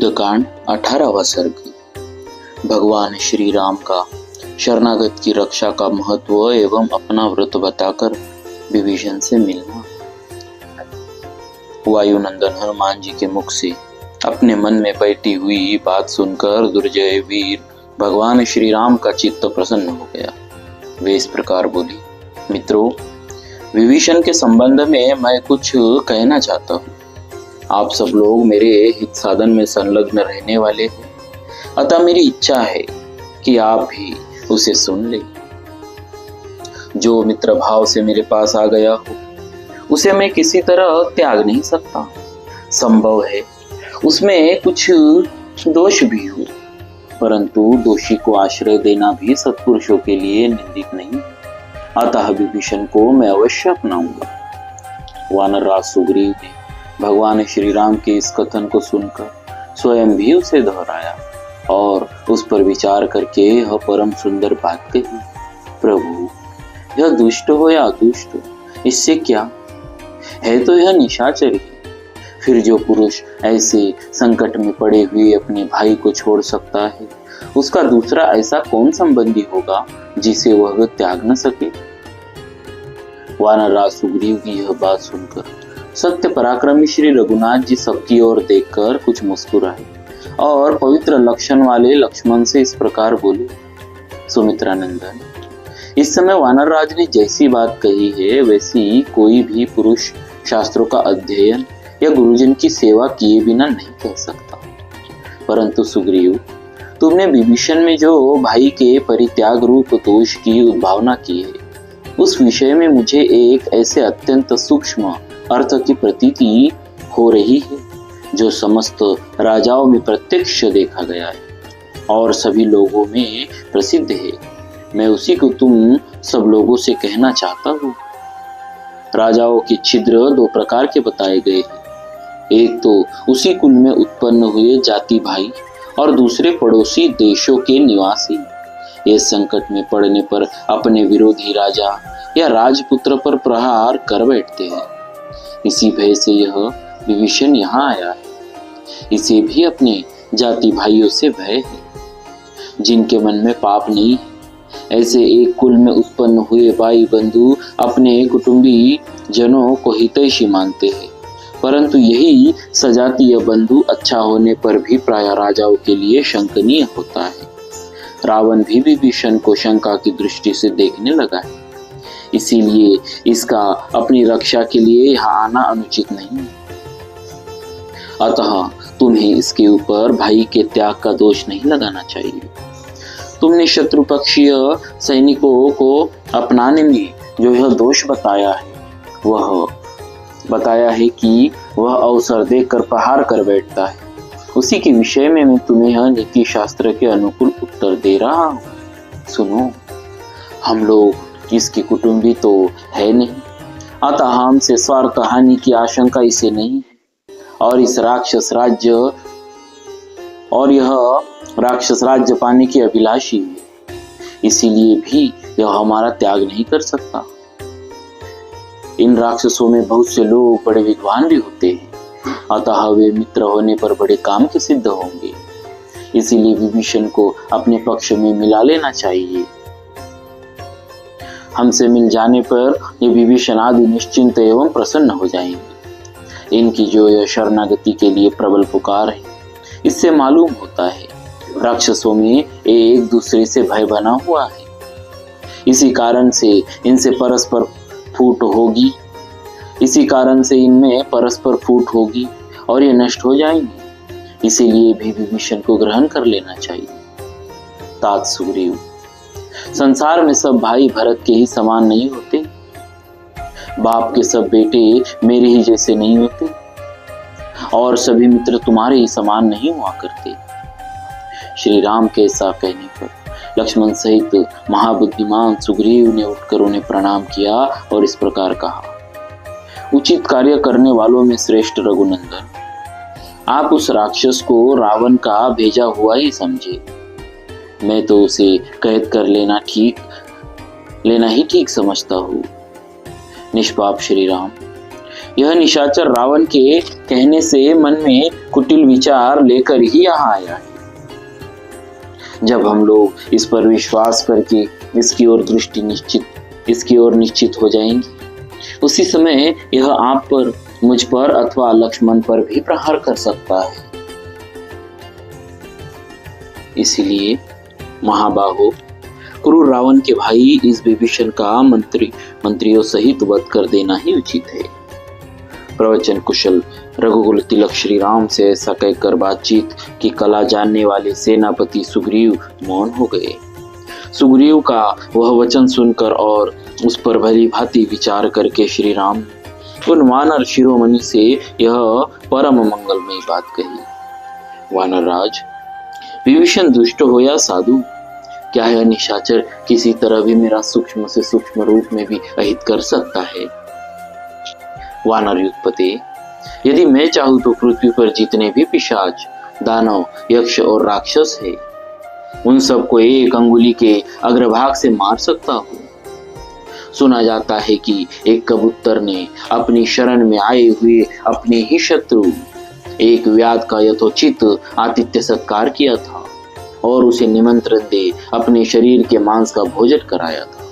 युद्धकांड 18वां सर्ग। भगवान श्री राम का शरणागत की रक्षा का महत्व एवं अपना व्रत बताकर विभीषण से मिलना। वायुनंदन हनुमान जी के मुख से अपने मन में बैठी हुई बात सुनकर दुर्जय वीर भगवान श्री राम का चित्त प्रसन्न हो गया। वे इस प्रकार बोली, मित्रों, विभीषण के संबंध में मैं कुछ कहना चाहता हूँ। आप सब लोग मेरे हित साधन में संलग्न रहने वाले हैं, अतः मेरी इच्छा है कि आप भी उसे सुन ले। जो मित्र भाव से मेरे पास आ गया हो उसे मैं किसी तरह त्याग नहीं सकता। संभव है उसमें कुछ दोष भी हो, परंतु दोषी को आश्रय देना भी सत्पुरुषों के लिए निंदित नहीं। अतः विभीषण को मैं अवश्य अपनाऊंगा। वानरराज सुग्रीव ने भगवान श्री राम के इस कथन को सुनकर स्वयं भी उसे दोहराया और उस पर विचार करके यह परम सुंदर बात कही, प्रभु, यह दुष्ट हो या अदुष्ट, इससे क्या है, तो यह निशाचर ही। फिर जो पुरुष ऐसे संकट में पड़े हुए अपने भाई को छोड़ सकता है, उसका दूसरा ऐसा कौन संबंधी होगा जिसे वह त्याग न सके। वानरराज सुग्रीव की यह बात सुनकर सत्य पराक्रमी श्री रघुनाथ जी सबकी ओर देखकर कुछ मुस्कुराए और पवित्र लक्षण वाले लक्ष्मण से इस प्रकार बोले, सुमित्रानंदन, इस समय वानरराज ने जैसी बात कही है वैसी कोई भी पुरुष शास्त्रों का अध्ययन या गुरुजन की सेवा किए बिना नहीं कह सकता। परंतु सुग्रीव, तुमने विभीषण में जो भाई के परित्याग रूप दोष की उद्भावना की है, उस विषय में मुझे एक ऐसे अत्यंत सूक्ष्म अर्थ की प्रतीति हो रही है जो समस्त राजाओं में प्रत्यक्ष देखा गया है और सभी लोगों में प्रसिद्ध है। मैं उसी को तुम सब लोगों से कहना चाहता हूँ। राजाओं के छिद्र दो प्रकार के बताए गए हैं। एक तो उसी कुल में उत्पन्न हुए जाति भाई और दूसरे पड़ोसी देशों के निवासी। ये संकट में पड़ने पर अपने विरोधी राजा या राजपुत्र पर प्रहार कर बैठते हैं। इसी भय से यह विभीषण यहाँ आया है। इसे भी अपने जाति भाइयों से भय है, जिनके मन में पाप नहीं है। ऐसे एक कुल में उत्पन्न हुए भाई बंधु अपने कुटुंबी जनों को हितैषी मानते हैं, परंतु यही सजातीय बंधु अच्छा होने पर भी प्राय राजाओं के लिए शंकनीय होता है। रावण भी विभीषण को शंका की दृष्टि से देखने लगा है, इसीलिए इसका अपनी रक्षा के लिए यहाँ आना अनुचित नहीं है। अतः तुम्हें इसके ऊपर भाई के त्याग का दोष नहीं लगाना चाहिए। तुमने शत्रु पक्षीय सैनिकों को अपनाने में जो यह दोष बताया है, वह बताया है कि वह अवसर देखकर प्रहार कर बैठता है, उसी के विषय में मैं तुम्हें यह नीति शास्त्र के अनुकूल उत्तर दे रहा हूँ। सुनो, हम लोग इसके कुटुंबी तो है नहीं, अतः हमसे स्वार्थ हानि की आशंका इसे नहीं है और यह राक्षस राज्य पाने की अभिलाषी है, इसीलिए भी यह हमारा त्याग नहीं कर सकता। इन राक्षसों में बहुत से लोग बड़े विद्वान भी होते हैं, अतः वे मित्र होने पर बड़े काम के सिद्ध होंगे। इसीलिए विभीषण को अपने पक्ष में मिला लेना चाहिए। हमसे मिल जाने पर ये विभीषण आदि निश्चिंत एवं प्रसन्न हो जाएंगे। इनकी जो यह शरणागति के लिए प्रबल पुकार है, इससे मालूम होता है राक्षसों में एक दूसरे से भय बना हुआ है। इसी कारण से इनसे परस्पर फूट होगी, और ये नष्ट हो जाएंगे। इसीलिए भी विभीषण को ग्रहण कर लेना चाहिए। तात सुग्रीव, संसार में सब भाई भरत के ही समान नहीं होते, बाप के सब बेटे मेरे ही जैसे नहीं होते, और सभी मित्र तुम्हारे ही समान नहीं हुआ करते। श्री राम के ऐसा कहने पर लक्ष्मण सहित महाबुद्धिमान सुग्रीव ने उठकर उन्हें प्रणाम किया और इस प्रकार कहा, उचित कार्य करने वालों में श्रेष्ठ रघुनंदन, आप उस राक्षस को रावण का भेजा हुआ ही समझे। मैं तो उसे कैद कर लेना ही ठीक समझता हूँ। निष्पाप श्री राम, यह निशाचर रावण के कहने से मन में कुटिल विचार लेकर ही यहाँ आया है। जब हम लोग इस पर विश्वास करके इसकी ओर निश्चित हो जाएंगे, उसी समय यह आप पर, मुझ पर अथवा लक्ष्मण पर भी प्रहार कर सकता है। इसलिए महाबाहो, क्रूर रावण के भाई इस विभीषण का मंत्रियों सहित वध कर देना ही उचित है। प्रवचन कुशल रघुकुल तिलक श्री राम से ऐसा कहकर बातचीत की कला जानने वाले सेनापति सुग्रीव मौन हो गए। सुग्रीव का वह वचन सुनकर और उस पर भली भांति विचार करके श्री राम ने उन वानर शिरोमणि से यह परम मंगलमयी बात कही। वानर राज, विभीषण दुष्ट हो या साधु, क्या यह निशाचर किसी तरह भी मेरा सूक्ष्म से सूक्ष्म रूप में भी अहित कर सकता है? वानर युगपते, यदि मैं चाहूं तो पृथ्वी पर जितने भी पिशाच, दानव, यक्ष और राक्षस है, उन सबको एक अंगुली के अग्रभाग से मार सकता हूँ। सुना जाता है कि एक कबूतर ने अपनी शरण में आए हुए अपने ही शत्रु एक व्याध का यथोचित आतिथ्य सत्कार किया था और उसे निमंत्रण दे अपने शरीर के मांस का भोजन कराया था।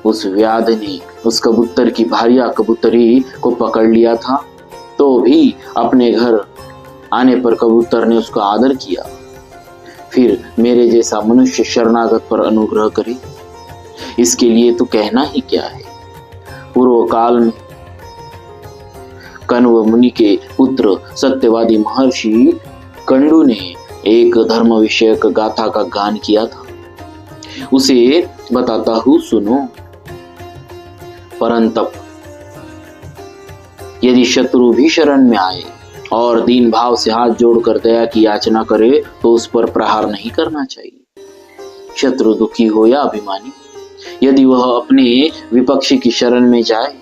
उस व्याध ने उस कबूतर की भारिया कबूतरी को पकड़ लिया था, तो भी अपने घर आने पर कबूतर ने उसका आदर किया। फिर मेरे जैसा मनुष्य शरणागत पर अनुग्रह करे, इसके लिए तो कहना ही क्या है। पूर्व काल में कण्व मुनि के पुत्र सत्यवादी महर्षि कंडू ने एक धर्म विषयक गाथा का गान किया था। उसे बताता हूँ, सुनो। परंतप यदि शत्रु भी शरण में आए और दीन भाव से हाथ जोड़कर दया की याचना करे तो उस पर प्रहार नहीं करना चाहिए। शत्रु दुखी हो या अभिमानी, यदि वह अपने विपक्षी की शरण में जाए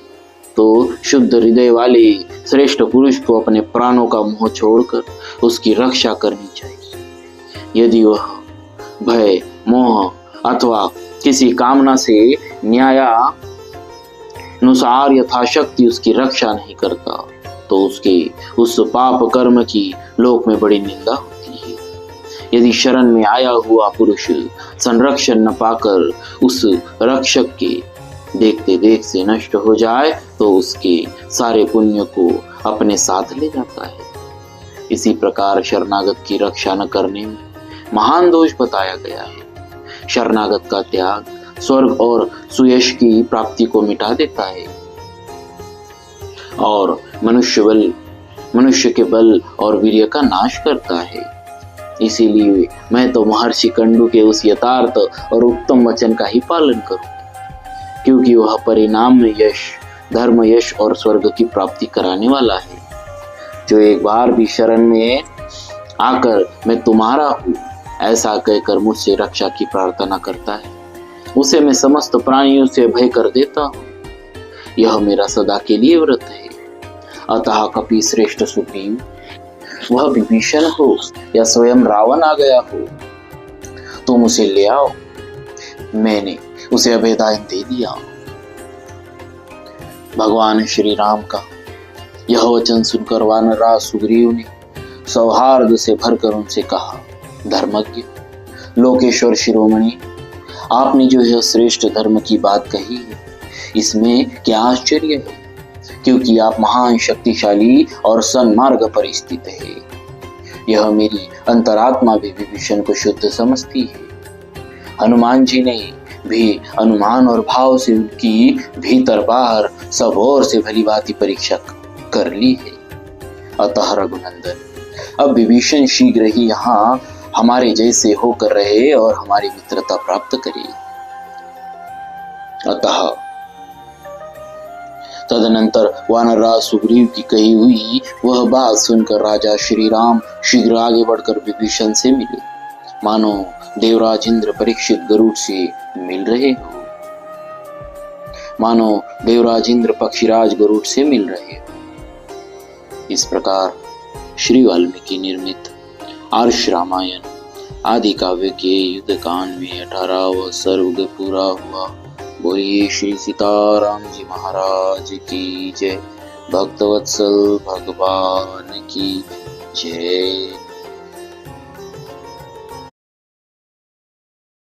तो शुद्ध हृदय वाले श्रेष्ठ पुरुष को अपने प्राणों का मोह छोड़कर उसकी रक्षा करनी चाहिए। यदि वह भय, मोह अथवा किसी कामना से न्यायानुसार यथाशक्ति उसकी रक्षा नहीं करता तो उसके उस पाप कर्म की लोक में बड़ी निंदा होती है। यदि शरण में आया हुआ पुरुष संरक्षण न पाकर उस रक्षक के देखते देख से नष्ट हो जाए तो उसके सारे पुण्य को अपने साथ ले जाता है। इसी प्रकार शरणागत की रक्षा न करने में महान दोष बताया गया है। शरणागत का त्याग स्वर्ग और सुयश की प्राप्ति को मिटा देता है और मनुष्य के बल और वीर्य का नाश करता है। इसीलिए मैं तो महर्षि कंडू के उस यथार्थ और उत्तम वचन का ही पालन करूं, क्योंकि वह परिणाम में यश, धर्म, यश और स्वर्ग की प्राप्ति कराने वाला है। जो एक बार भी शरण में आकर मैं तुम्हारा हूँ ऐसा कहकर मुझसे रक्षा की प्रार्थना करता है, उसे मैं समस्त प्राणियों से भय कर देता हूँ। यह मेरा सदा के लिए व्रत है। अतः कपि श्रेष्ठ सुग्रीव, वह विभीषण हो या स्वयं रावण आ गया हो, तुम उसे ले आओ। मैंने उसे अभेदान दे दिया। भगवान श्री राम का यह वचन सुनकर वानरराज सुग्रीव ने सौहार्द से भरकर उनसे कहा, धर्मज्ञ, लोकेश्वर शिरोमणि, आपने जो यह श्रेष्ठ धर्म की बात कही है, इसमें क्या आश्चर्य है, क्योंकि आप महान शक्तिशाली और सन्मार्ग पर स्थित है। यह मेरी अंतरात्मा भी विभीषण को शुद्ध समझती है। हनुमान जी ने भी अनुमान और भाव से उनकी भीतर बाहर सब ओर से भली भांति परीक्षा कर ली है। अतः रघुनंदन, अब विभीषण शीघ्र ही यहाँ हमारे जैसे होकर रहे और हमारी मित्रता प्राप्त करे। अतः तदनंतर वानरराज सुग्रीव की कही हुई वह बात सुनकर राजा श्री राम शीघ्र आगे बढ़कर विभीषण से मिले, मानो देवराज इंद्र परीक्षित गरुड़ से मिल रहे हो, मानो देवराज इंद्र पक्षीराज गरुड़ से मिल रहे हो। इस प्रकार श्री वाल्मीकि निर्मित आर्ष रामायण आदि काव्य के युद्ध कांड में 18वां सर्ग पूरा हुआ। बोलिए श्री सीताराम जी महाराज की जय। भक्तवत्सल भगवान की जय।